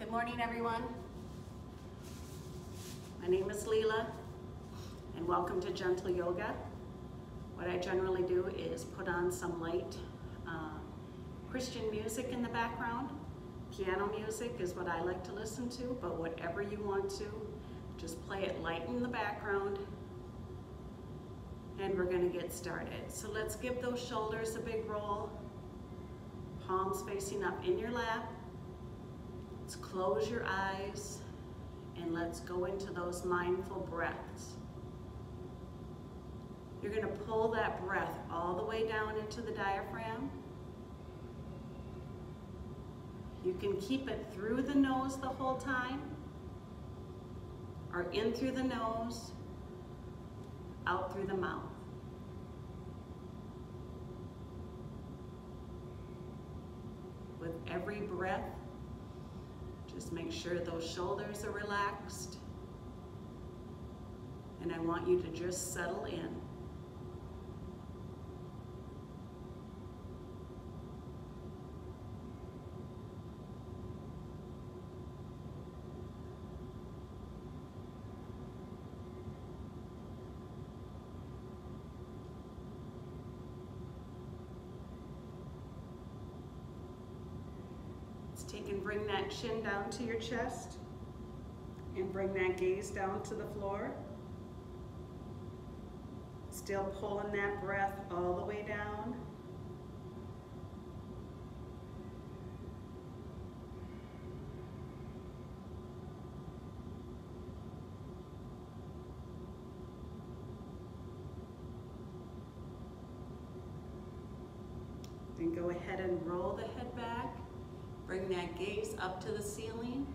Good morning, everyone. My name is Leila, and welcome to Gentle Yoga. What I generally do is put on some light Christian music in the background. Piano music is what I like to listen to, but whatever you want to, just play it light in the background, and we're going to get started. So let's give those shoulders a big roll, palms facing up in your lap. Let's close your eyes and let's go into those mindful breaths. You're going to pull that breath all the way down into the diaphragm. You can keep it through the nose the whole time, or in through the nose, out through the mouth. With every breath, just make sure those shoulders are relaxed, and I want you to just settle in. Take and bring that chin down to your chest and bring that gaze down to the floor. Still pulling that breath all the way down. Then go ahead and roll the head back. Bring that gaze up to the ceiling.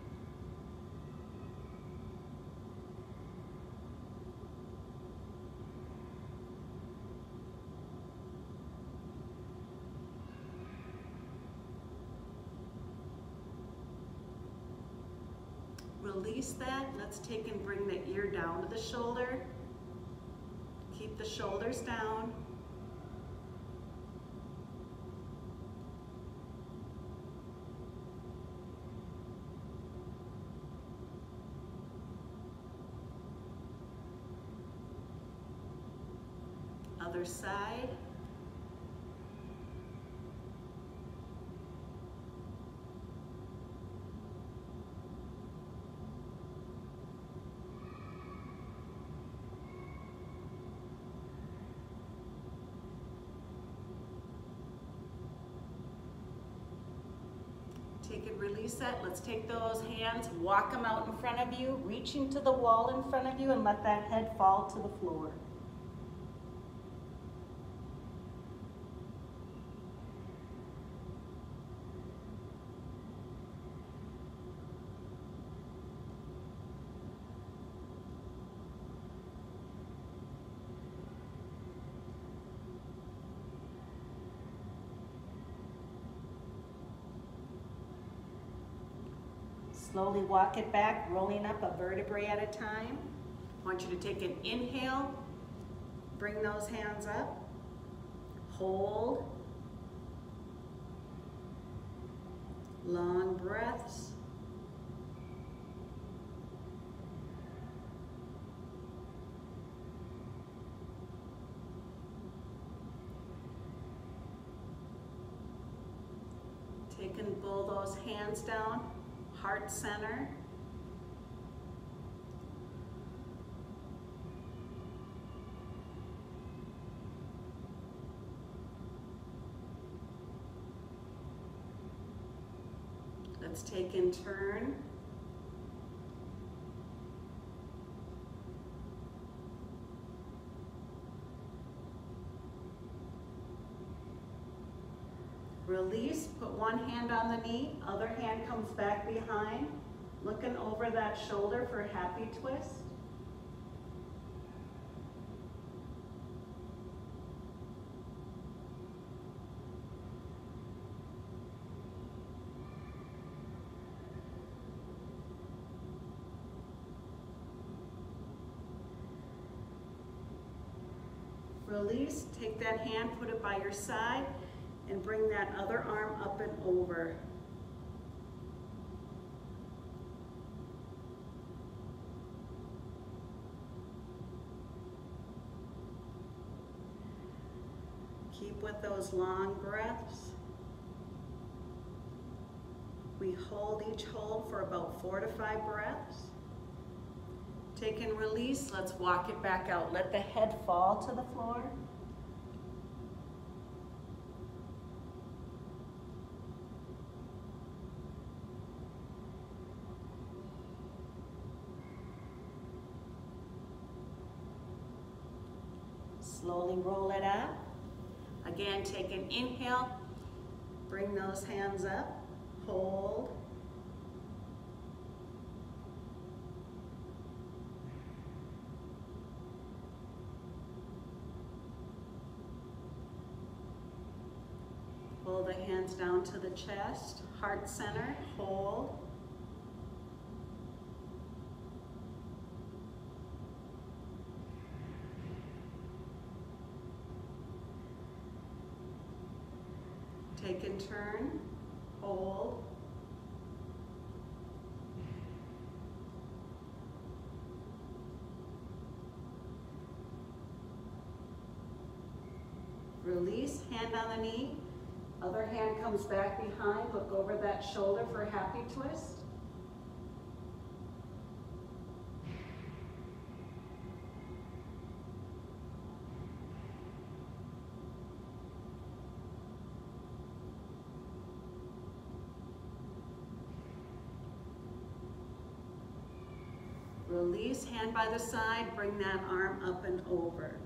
Release that. Let's take and bring the ear down to the shoulder. Keep the shoulders down. Other side. Take and release that. Let's take those hands, walk them out in front of you, reaching to the wall in front of you, and let that head fall to the floor. Slowly walk it back, rolling up a vertebrae at a time. I want you to take an inhale, bring those hands up, hold, long breaths. Take and pull those hands down. Heart center. Let's take and turn. Release, put one hand on the knee, other hand comes back behind, looking over that shoulder for a happy twist. Release, take that hand, put it by your side, and bring that other arm up and over. Keep with those long breaths. We hold each hold for about 4 to 5 breaths. Take and release. Let's walk it back out. Let the head fall to the floor. Slowly roll it up. Again, take an inhale. Bring those hands up. Hold. Pull the hands down to the chest, heart center, hold. Take and turn, hold. Release, hand on the knee. Other hand comes back behind. Look over that shoulder for a happy twist. Release, hand by the side, bring that arm up and over.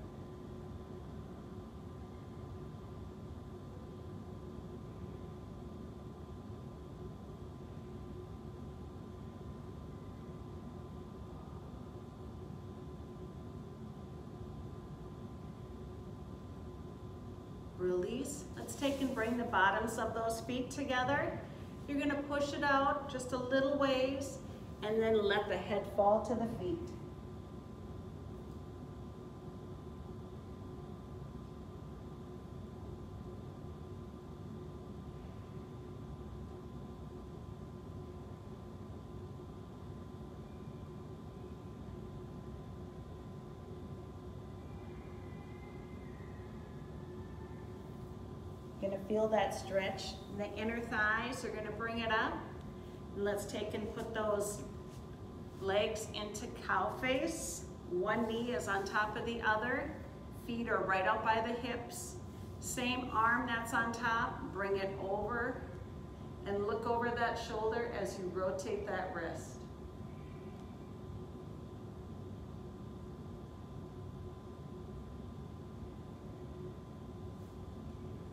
Release. Let's take and bring the bottoms of those feet together. You're going to push it out just a little ways and then let the head fall to the feet. You're going to feel that stretch in the inner thighs. You're going to bring it up. And let's take and put those legs into cow face. One knee is on top of the other. Feet are right out by the hips. Same arm that's on top, bring it over and look over that shoulder as you rotate that wrist.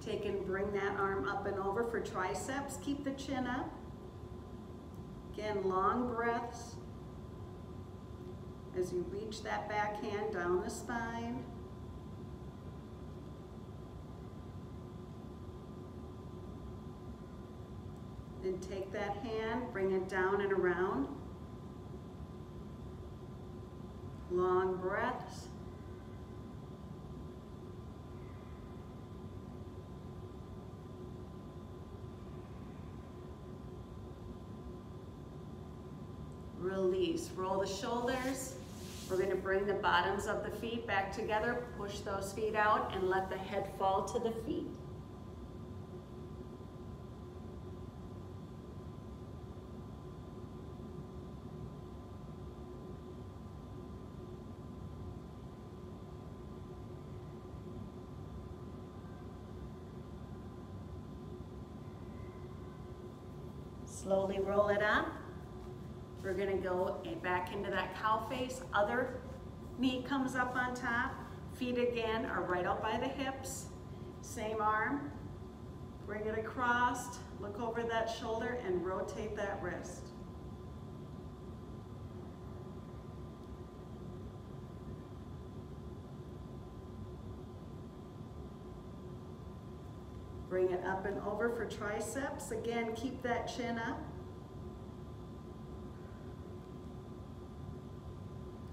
Take and bring that arm up and over for triceps. Keep the chin up. Again, long breaths as you reach that back hand down the spine. Then take that hand, bring it down and around. Long breaths. Release, roll the shoulders. We're going to bring the bottoms of the feet back together, push those feet out, and let the head fall to the feet. Slowly roll it up. We're going to go back into that cow face. Other knee comes up on top. Feet again are right out by the hips. Same arm. Bring it across. Look over that shoulder and rotate that wrist. Bring it up and over for triceps. Again, keep that chin up.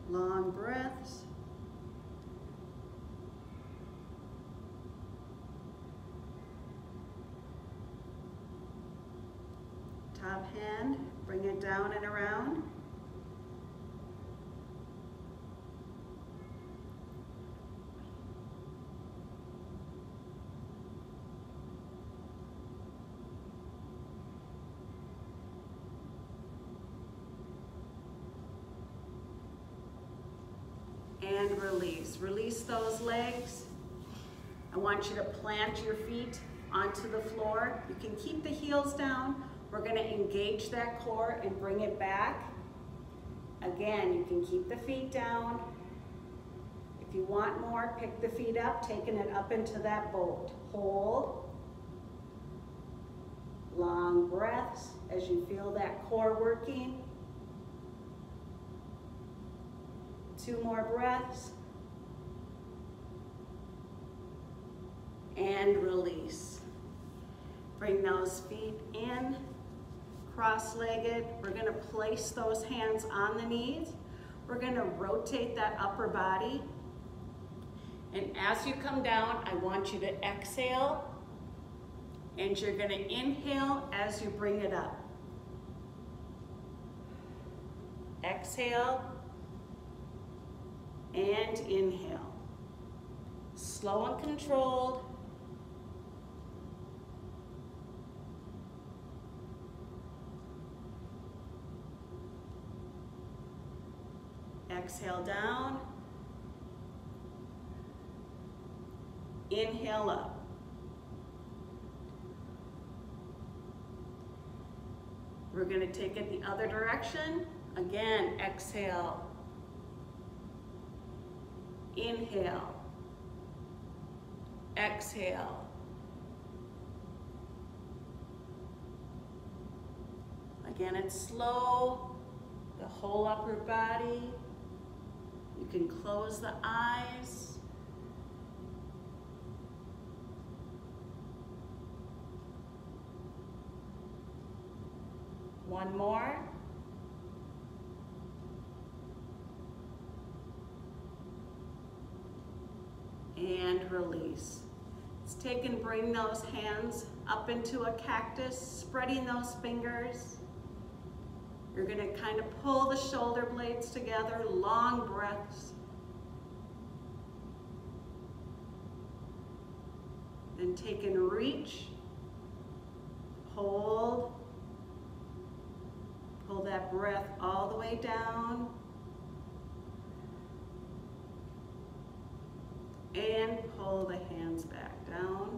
Long breaths. Top hand, bring it down and around. release. Release those legs. I want you to plant your feet onto the floor. You can keep the heels down. We're going to engage that core and bring it back. Again, you can keep the feet down. If you want more, pick the feet up, taking it up into that boat. Hold. Long breaths as you feel that core working. 2 more breaths. And release. Bring those feet in, cross-legged. We're going to place those hands on the knees. We're going to rotate that upper body. And as you come down, I want you to exhale. And you're going to inhale as you bring it up. Exhale and inhale. Slow and controlled. Exhale down. Inhale up. We're going to take it the other direction. Again, exhale. Inhale. Exhale. Again, it's slow. The whole upper body. You can close the eyes. One more. And release. Let's take and bring those hands up into a cactus, spreading those fingers. You're going to kind of pull the shoulder blades together, long breaths. Then take and reach, hold. Pull that breath all the way down. And pull the hands back down.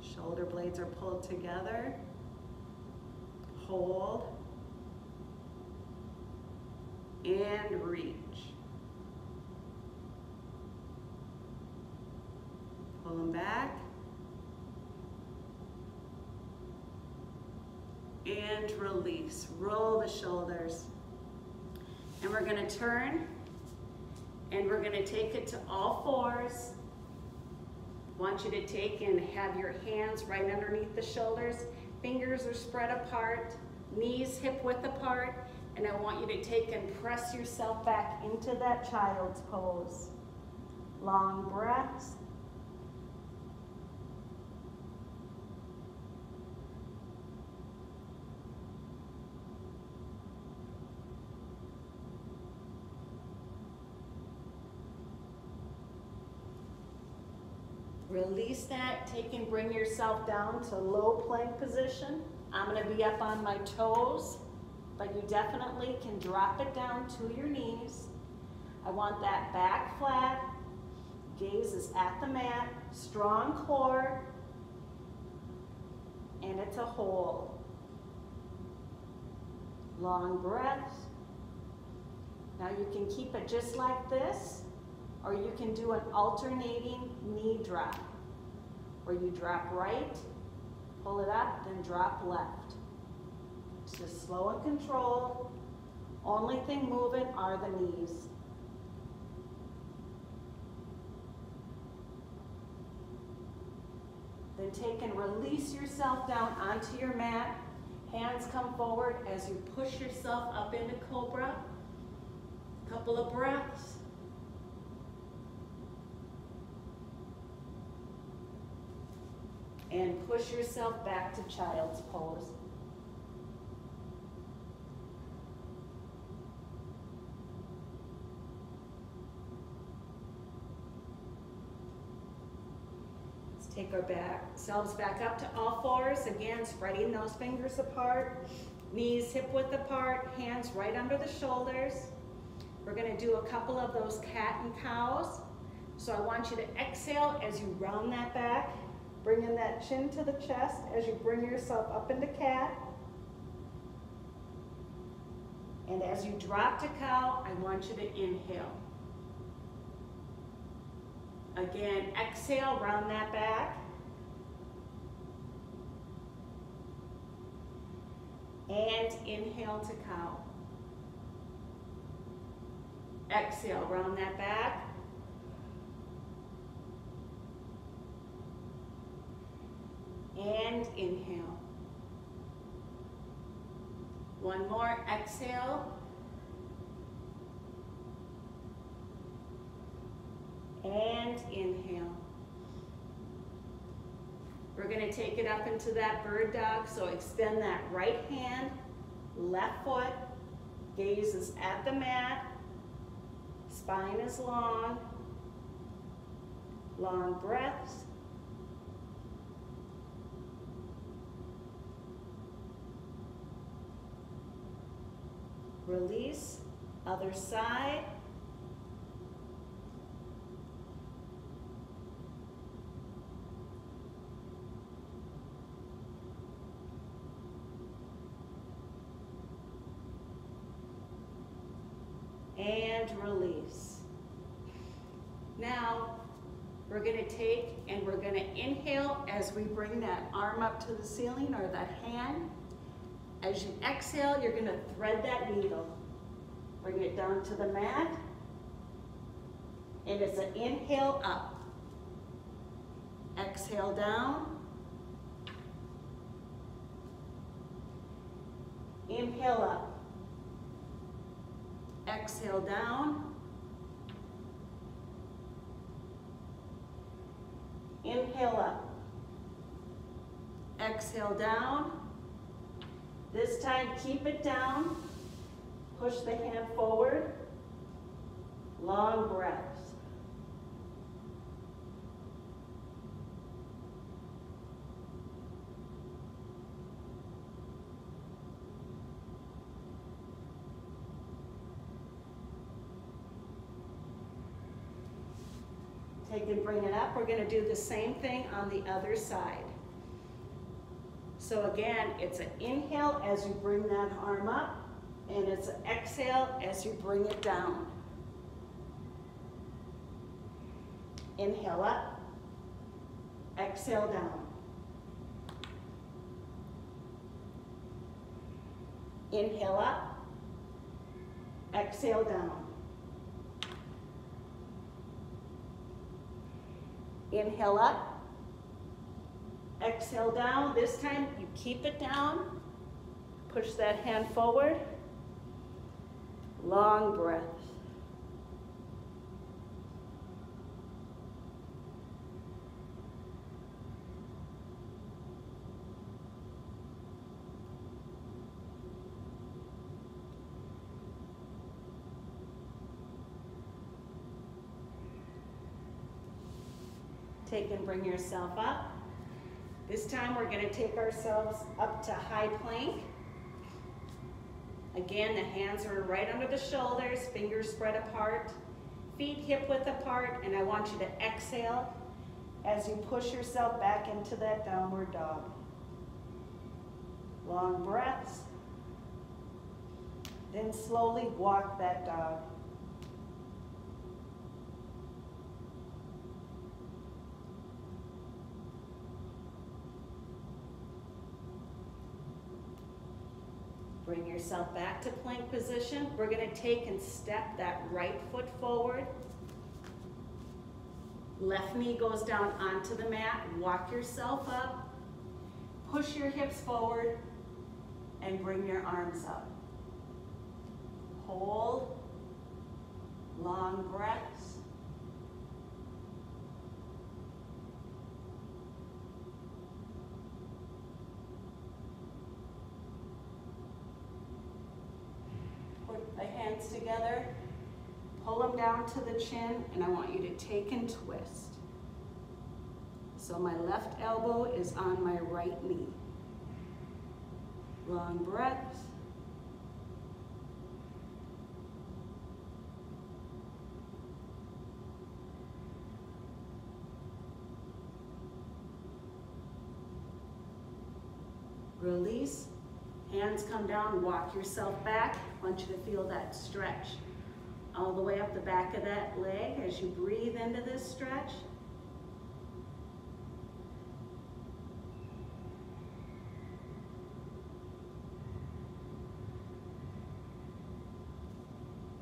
Shoulder blades are pulled together. Hold. And reach. Pull them back. And release. Roll the shoulders. And we're going to turn and we're going to take it to all fours. I want you to take and have your hands right underneath the shoulders. Fingers are spread apart, knees hip width apart, and I want you to take and press yourself back into that child's pose. Long breaths. Release that, take and bring yourself down to low plank position. I'm going to be up on my toes, but you definitely can drop it down to your knees. I want that back flat, gaze is at the mat, strong core, and it's a hold. Long breaths. Now you can keep it just like this, or you can do an alternating knee drop, where you drop right, pull it up, then drop left. It's just slow and controlled. Only thing moving are the knees. Then take and release yourself down onto your mat. Hands come forward as you push yourself up into cobra. Couple of breaths. And push yourself back to child's pose. Let's take ourselves back up to all fours. Again, spreading those fingers apart, knees hip width apart, hands right under the shoulders. We're gonna do a couple of those cat and cows. So I want you to exhale as you round that back, bringing that chin to the chest as you bring yourself up into cat. And as you drop to cow, I want you to inhale. Again, exhale, round that back. And inhale to cow. Exhale, round that back. And inhale. One more, exhale. And inhale. We're going to take it up into that bird dog, so extend that right hand, left foot, gaze is at the mat, spine is long, long breaths. Release, other side. And release. Now, we're going to take and we're going to inhale as we bring that arm up to the ceiling or that hand. As you exhale, you're going to thread that needle. Bring it down to the mat. And it's an inhale up. Exhale down. Inhale up. Exhale down. Inhale up. Exhale down. This time, keep it down. Push the hand forward. Long breaths. Take and bring it up. We're going to do the same thing on the other side. So again, it's an inhale as you bring that arm up, and it's an exhale as you bring it down. Inhale up, exhale down. Inhale up, exhale down. Inhale up, exhale down. This time you keep it down. Push that hand forward. Long breaths. Take and bring yourself up. This time we're going to take ourselves up to high plank. Again, the hands are right under the shoulders, fingers spread apart, feet hip width apart, and I want you to exhale as you push yourself back into that downward dog. Long breaths. Then slowly walk that dog. Bring yourself back to plank position. We're going to take and step that right foot forward. Left knee goes down onto the mat. Walk yourself up. Push your hips forward and bring your arms up. Hold. Long breaths. The hands together, pull them down to the chin, and I want you to take and twist. So my left elbow is on my right knee. Long breaths. Release. Hands come down, walk yourself back. I want you to feel that stretch all the way up the back of that leg as you breathe into this stretch.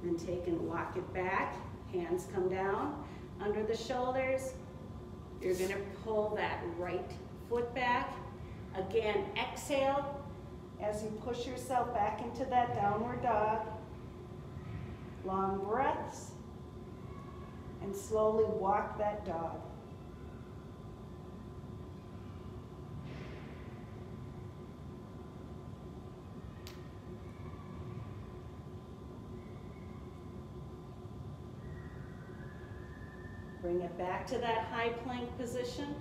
Then take and walk it back. Hands come down under the shoulders. You're going to pull that right foot back. Again, exhale as you push yourself back into that downward dog. Long breaths. And slowly walk that dog. Bring it back to that high plank position.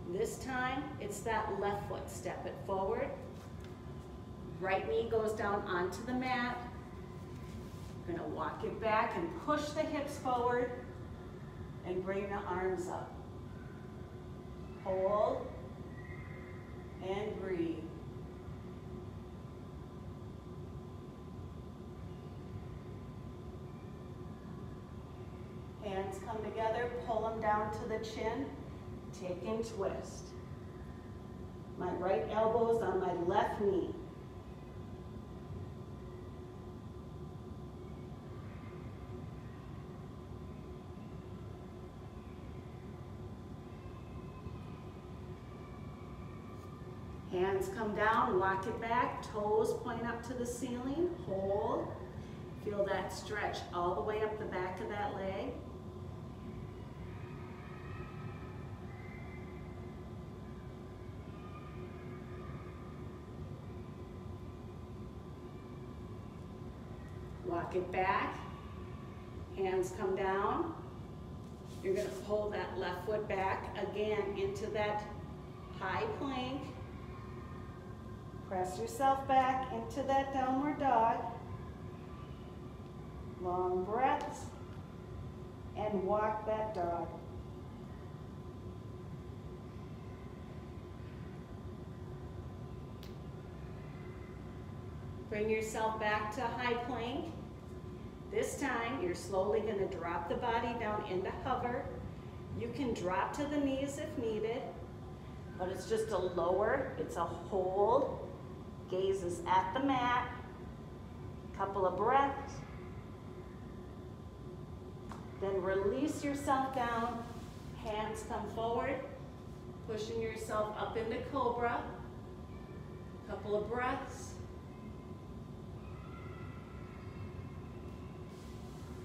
This time, it's that left foot. Step it forward. Right knee goes down onto the mat. You're gonna walk it back and push the hips forward and bring the arms up. Hold and breathe. Hands come together, pull them down to the chin, take and twist. My right elbow is on my left knee. Hands come down, walk it back, toes point up to the ceiling, hold. Feel that stretch all the way up the back of that leg. Walk it back, hands come down. You're going to pull that left foot back again into that high plank. Press yourself back into that downward dog. Long breaths and walk that dog. Bring yourself back to high plank. This time, you're slowly going to drop the body down into hover. You can drop to the knees if needed, but it's just a lower, it's a hold. Gaze is at the mat. Couple of breaths. Then release yourself down. Hands come forward, pushing yourself up into cobra. Couple of breaths.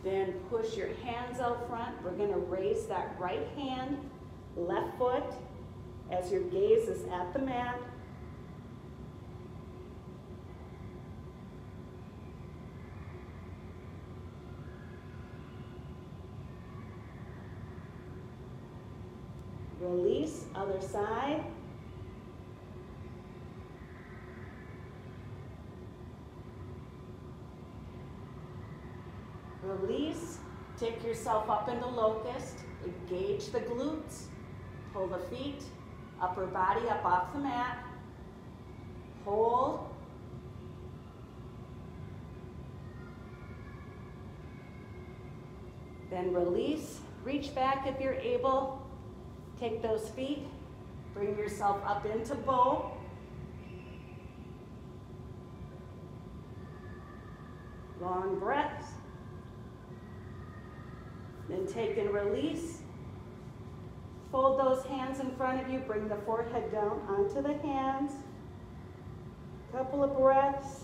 Then push your hands out front. We're going to raise that right hand, left foot, as your gaze is at the mat. Release, other side. Release, take yourself up into locust, engage the glutes, pull the feet, upper body up off the mat, hold, then release, reach back if you're able, take those feet, bring yourself up into bow. Long breaths. Then take and release. Fold those hands in front of you, bring the forehead down onto the hands. Couple of breaths.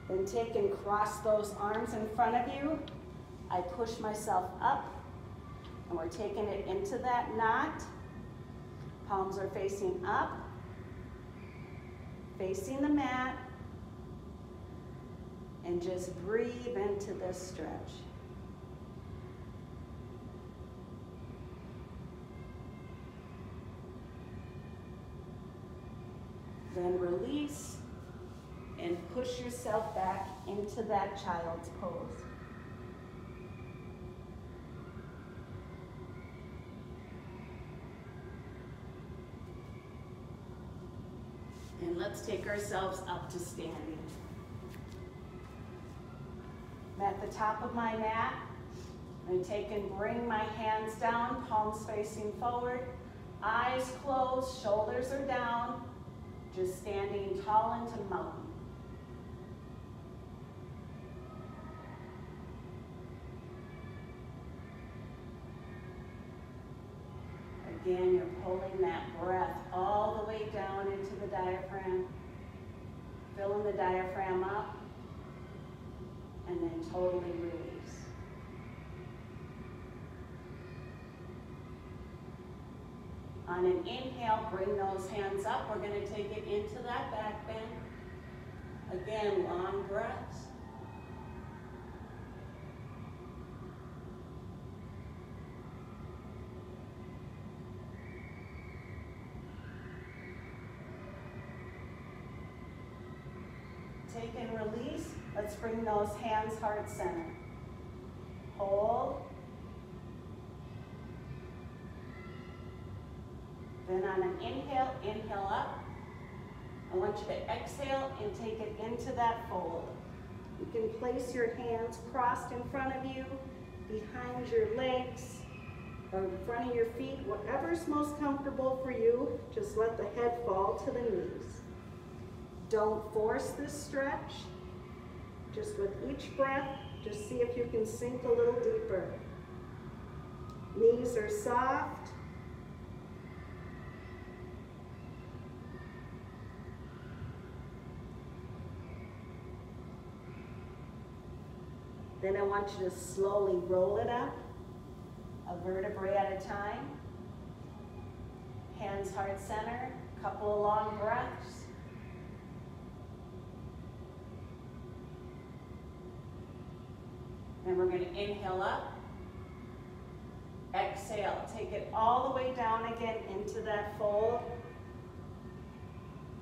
Then take and cross those arms in front of you. I push myself up, and we're taking it into that knot. Palms are facing up, facing the mat, and just breathe into this stretch. Then release and push yourself yourself back into that child's pose. And let's take ourselves up to standing. I'm at the top of my mat. I'm going to take and bring my hands down, palms facing forward, eyes closed, shoulders are down, just standing tall into mountain. Again, you're pulling that breath all the way down into the diaphragm, filling the diaphragm up, and then totally release. On an inhale, bring those hands up. We're going to take it into that back bend. Again, long breaths. Take and release. Let's bring those hands heart center. Hold. Then on an inhale, inhale up. I want you to exhale and take it into that fold. You can place your hands crossed in front of you, behind your legs, or in front of your feet, whatever's most comfortable for you. Just let the head fall to the knees. Don't force this stretch. Just with each breath, just see if you can sink a little deeper. Knees are soft. Then I want you to slowly roll it up, a vertebrae at a time. Hands heart center, couple of long breaths. Then we're going to inhale up, exhale, take it all the way down again into that fold.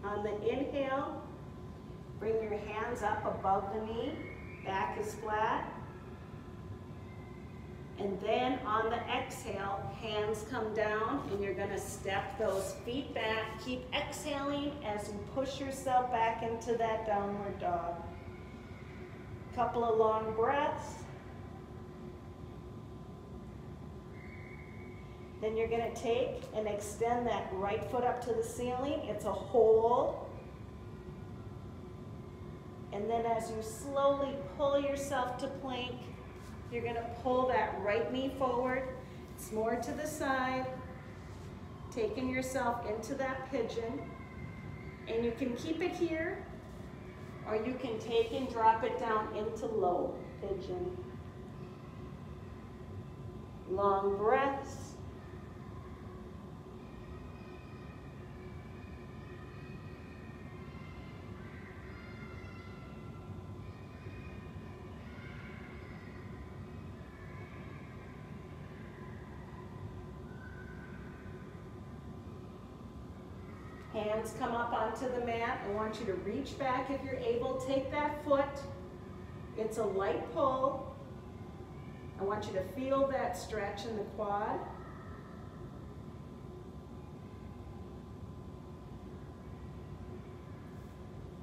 On the inhale, bring your hands up above the knee, back is flat. And then on the exhale, hands come down and you're going to step those feet back. Keep exhaling as you push yourself back into that downward dog. Couple of long breaths. Then you're going to take and extend that right foot up to the ceiling. It's a hole. And then as you slowly pull yourself to plank, you're going to pull that right knee forward. It's more to the side. Taking yourself into that pigeon. And you can keep it here, or you can take and drop it down into low pigeon. Long breaths. Hands come up onto the mat. I want you to reach back if you're able. Take that foot. It's a light pull. I want you to feel that stretch in the quad.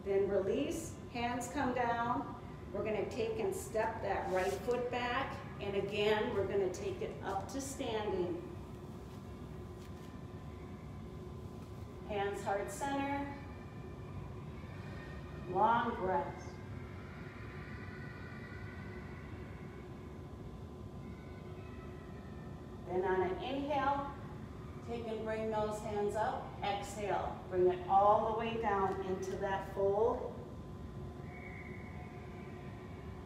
Then release. Hands come down. We're going to take and step that right foot back. And again, we're going to take it up to standing. Hands heart center, long breaths. Then on an inhale, take and bring those hands up. Exhale, bring it all the way down into that fold.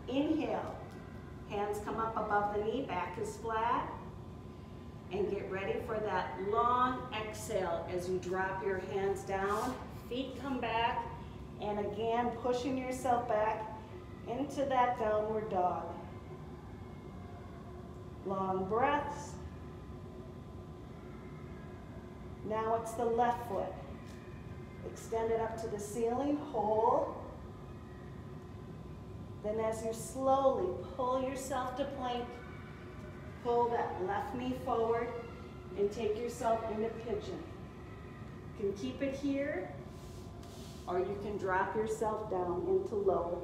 Inhale, hands come up above the knee, back is flat. And get ready for that long exhale as you drop your hands down, feet come back, and again, pushing yourself back into that downward dog. Long breaths. Now it's the left foot. Extend it up to the ceiling, hold. Then as you slowly pull yourself to plank, pull that left knee forward and take yourself into pigeon. You can keep it here, or you can drop yourself down into low.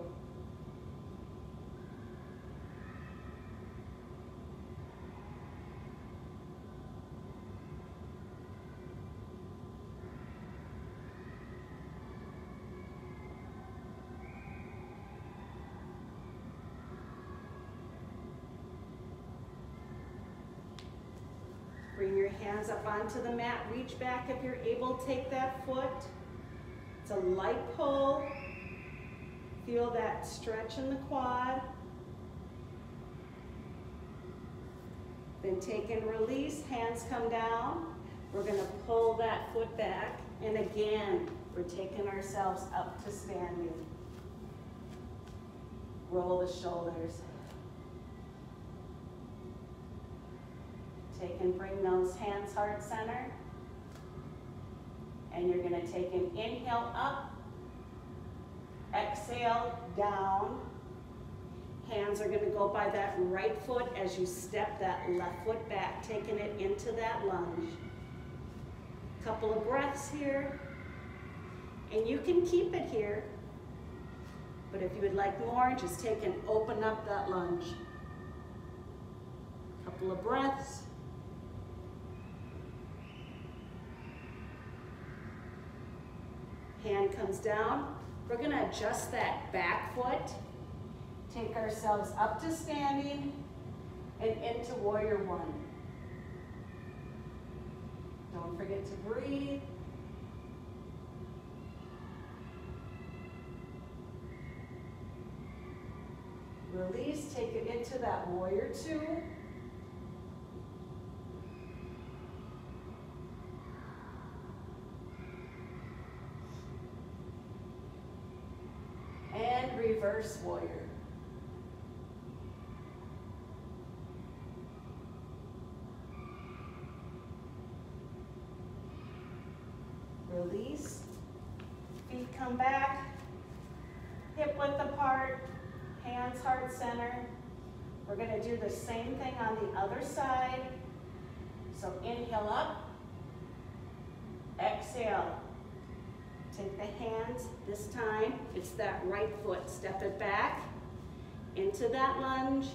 Bring your hands up onto the mat. Reach back if you're able. Take that foot. It's a light pull. Feel that stretch in the quad. Then take and release. Hands come down. We're going to pull that foot back. And again, we're taking ourselves up to standing. Roll the shoulders. Take and bring those hands heart center. And you're going to take an inhale up, exhale down. Hands are going to go by that right foot as you step that left foot back, taking it into that lunge. Couple of breaths here. And you can keep it here. But if you would like more, just take and open up that lunge. Couple of breaths. Hand comes down. We're going to adjust that back foot. Take ourselves up to standing and into warrior one. Don't forget to breathe. Release, take it into that warrior two. And reverse warrior. Release, feet come back, hip width apart, hands heart center. We're going to do the same thing on the other side. So inhale up, exhale. Take the hands, this time it's that right foot. Step it back into that lunge.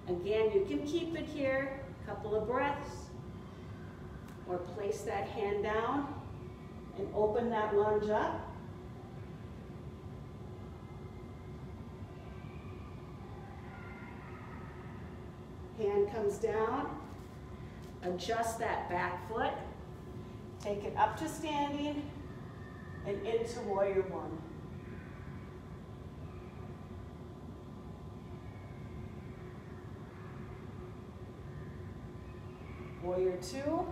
Again, you can keep it here, couple of breaths. Or place that hand down and open that lunge up. Hand comes down, adjust that back foot, take it up to standing and into warrior one. Warrior two.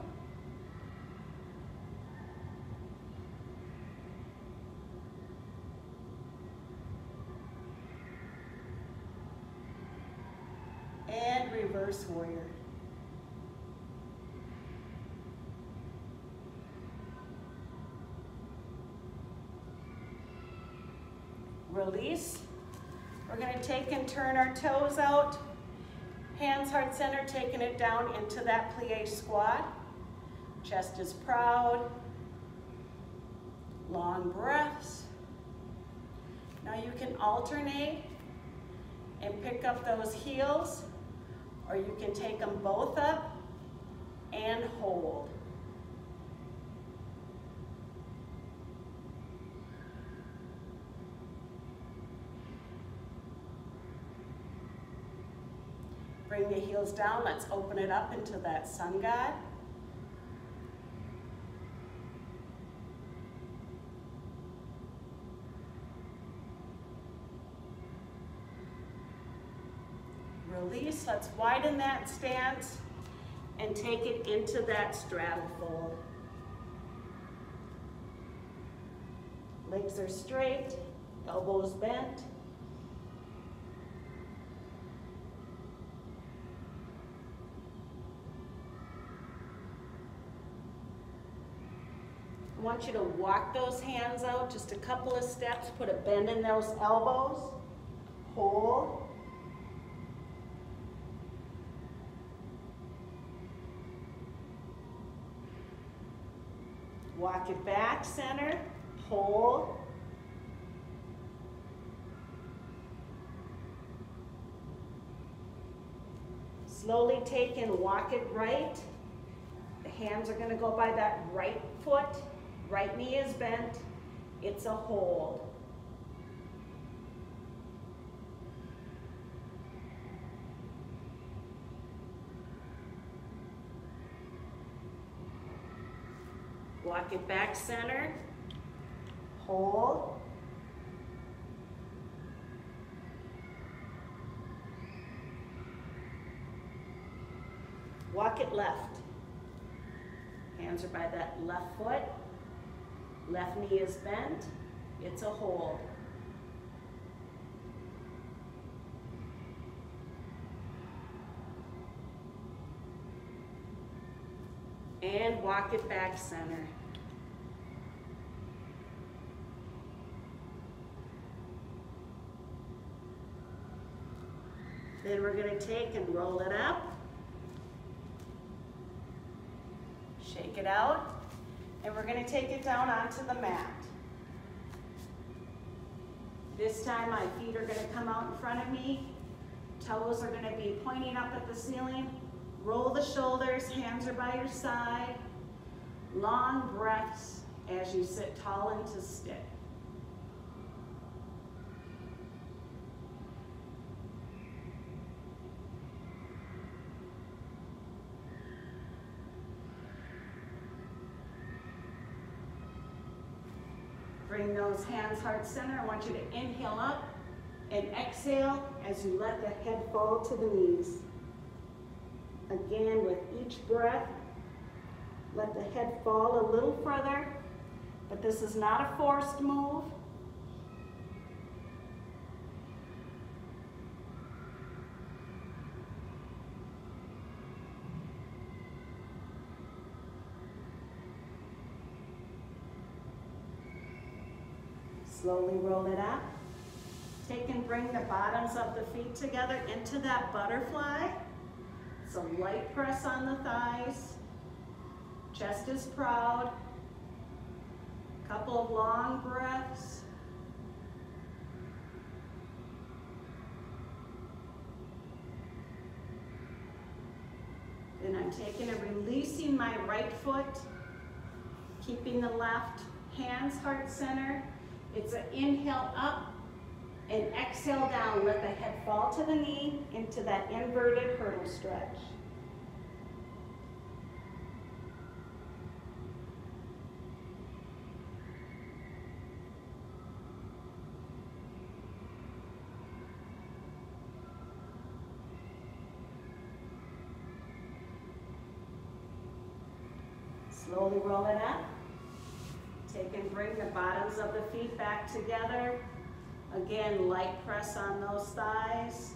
And reverse warrior. Release. We're going to take and turn our toes out. Hands heart center, taking it down into that plie squat. Chest is proud. Long breaths. Now you can alternate and pick up those heels, or you can take them both up and hold. Bring the heels down. Let's open it up into that sun god. Release. Let's widen that stance and take it into that straddle fold. Legs are straight, elbows bent. I want you to walk those hands out just a couple of steps, put a bend in those elbows. hold. Walk it back, center, hold. Slowly take and walk it right. The hands are going to go by that right foot. Right knee is bent. It's a hold. Walk it back, center, hold. Walk it left. Hands are by that left foot. Left knee is bent. It's a hold. And walk it back, center. Then we're going to take and roll it up. Shake it out. And we're going to take it down onto the mat. This time my feet are going to come out in front of me. Toes are going to be pointing up at the ceiling. Roll the shoulders, hands are by your side. Long breaths as you sit tall into stick. Bring those hands heart center. I want you to inhale up and exhale as you let the head fall to the knees. Again, with each breath, let the head fall a little further, but this is not a forced move. Slowly roll it up. Take and bring the bottoms of the feet together into that butterfly. Some light press on the thighs. Chest is proud. Couple of long breaths. Then I'm taking and releasing my right foot, keeping the left, hands heart center. It's an inhale up and exhale down. Let the head fall to the knee into that inverted hurdle stretch. Slowly roll it up. Take and bring the bottoms of the feet back together. Again, light press on those thighs.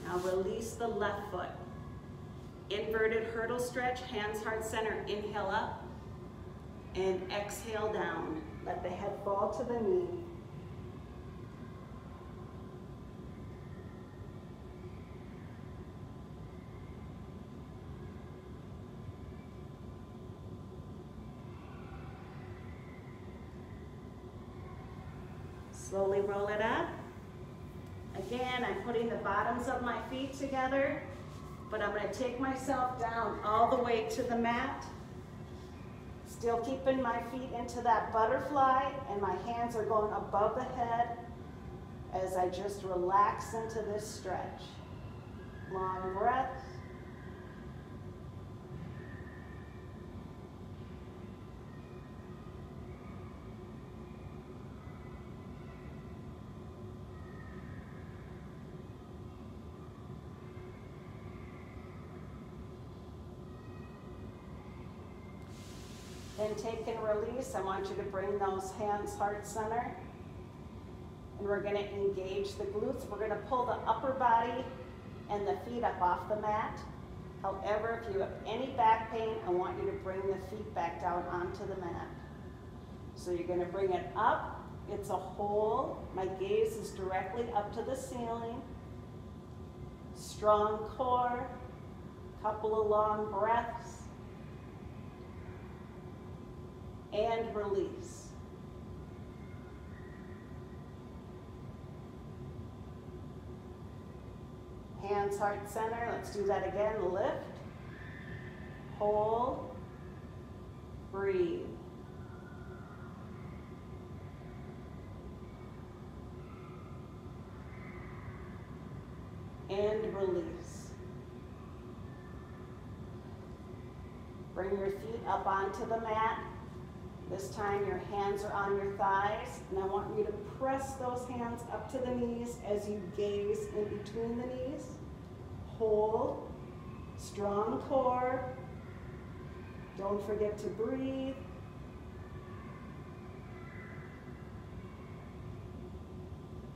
Now release the left foot. Inverted hurdle stretch, hands heart center, inhale up and exhale down. Let the head fall to the knee. Slowly roll it up. Again, I'm putting the bottoms of my feet together, but I'm going to take myself down all the way to the mat. Still keeping my feet into that butterfly, and my hands are going above the head as I just relax into this stretch. Long breath. Then take and release. I want you to bring those hands heart center. And we're going to engage the glutes. We're going to pull the upper body and the feet up off the mat. However, if you have any back pain, I want you to bring the feet back down onto the mat. So you're going to bring it up. It's a hole. My gaze is directly up to the ceiling. Strong core. Couple of long breaths. And release. Hands heart center. Let's do that again. Lift. Hold. Breathe. And release. Bring your feet up onto the mat. This time your hands are on your thighs, and I want you to press those hands up to the knees as you gaze in between the knees. Hold, strong core. Don't forget to breathe.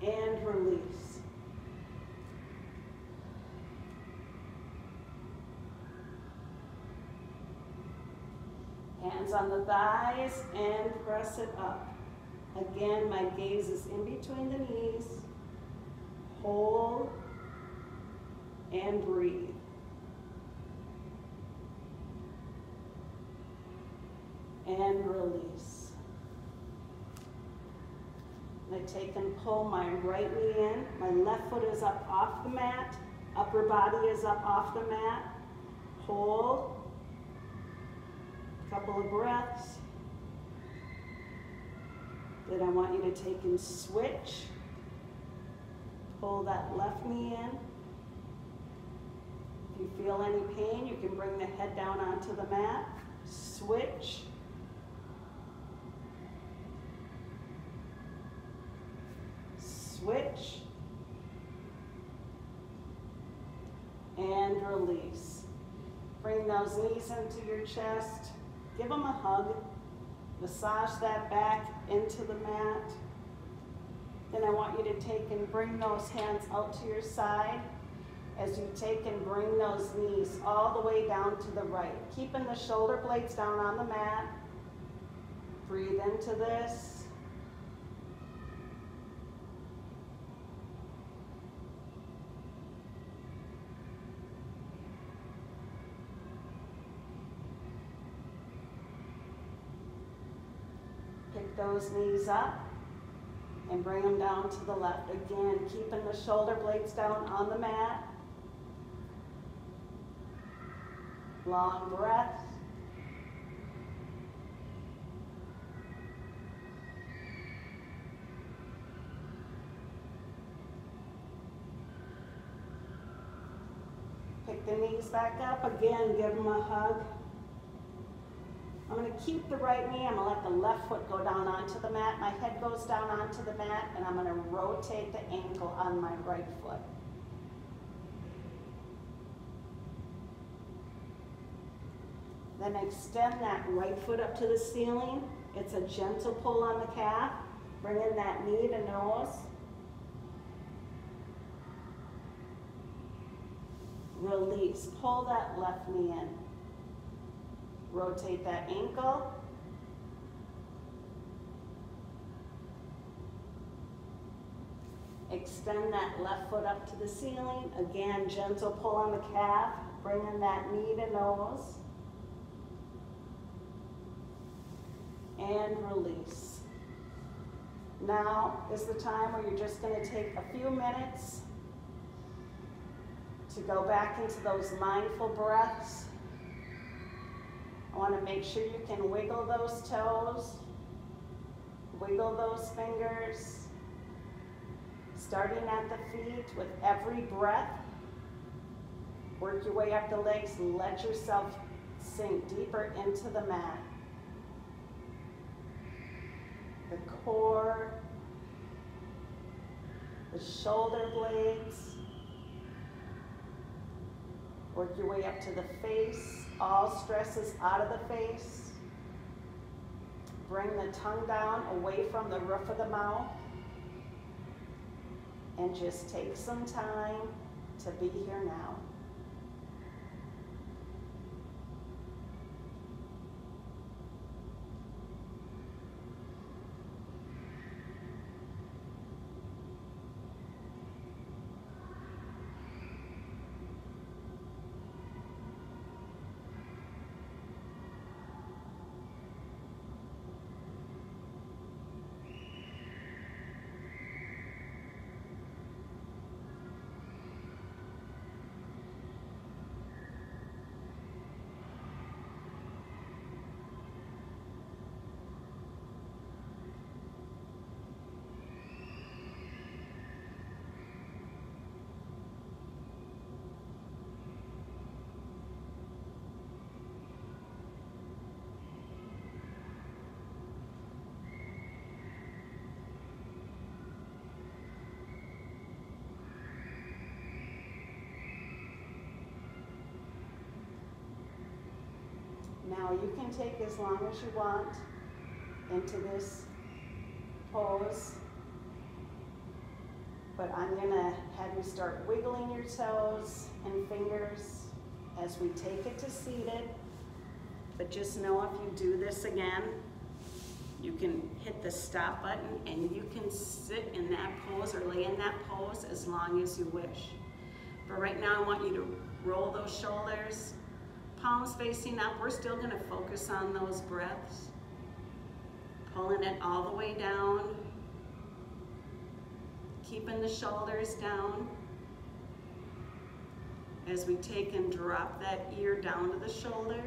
And release. Hands on the thighs and press it up. Again, my gaze is in between the knees. Hold and breathe. And release. I take and pull my right knee in. My left foot is up off the mat. Upper body is up off the mat. Hold. Couple of breaths. Then I want you to take and switch. Pull that left knee in. If you feel any pain, you can bring the head down onto the mat. Switch. Switch. And release. Bring those knees into your chest. Give them a hug. Massage that back into the mat. Then I want you to take and bring those hands out to your side as you take and bring those knees all the way down to the right. Keeping the shoulder blades down on the mat. Breathe into this. Pick those knees up and bring them down to the left. Again, keeping the shoulder blades down on the mat. Long breath. Pick the knees back up. Again, give them a hug. I'm going to keep the right knee. I'm going to let the left foot go down onto the mat. My head goes down onto the mat, and I'm going to rotate the ankle on my right foot. Then extend that right foot up to the ceiling. It's a gentle pull on the calf. Bring in that knee to nose. Release. Pull that left knee in. Rotate that ankle. Extend that left foot up to the ceiling. Again, gentle pull on the calf. Bring in that knee to nose. And release. Now is the time where you're just going to take a few minutes to go back into those mindful breaths. I want to make sure you can wiggle those toes, wiggle those fingers, starting at the feet with every breath. Work your way up the legs and let yourself sink deeper into the mat. The core, the shoulder blades. Work your way up to the face. All stresses out of the face. Bring the tongue down away from the roof of the mouth. And just take some time to be here now. Now you can take as long as you want into this pose, but I'm gonna have you start wiggling your toes and fingers as we take it to seated. But just know if you do this again, you can hit the stop button and you can sit in that pose or lay in that pose as long as you wish. But right now I want you to roll those shoulders, palms facing up. We're still gonna focus on those breaths. Pulling it all the way down. Keeping the shoulders down. As we take and drop that ear down to the shoulder.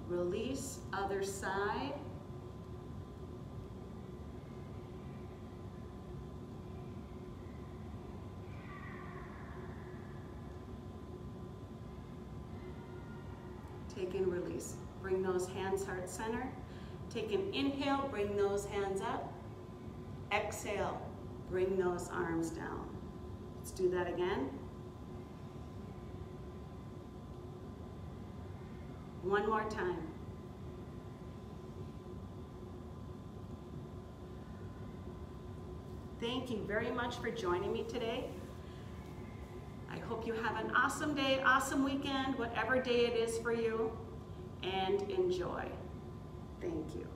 Release, other side. Take and release. Bring those hands heart center. Take an inhale, bring those hands up. Exhale, bring those arms down. Let's do that again. One more time. Thank you very much for joining me today. I hope you have an awesome day, awesome weekend, whatever day it is for you, and enjoy. Thank you.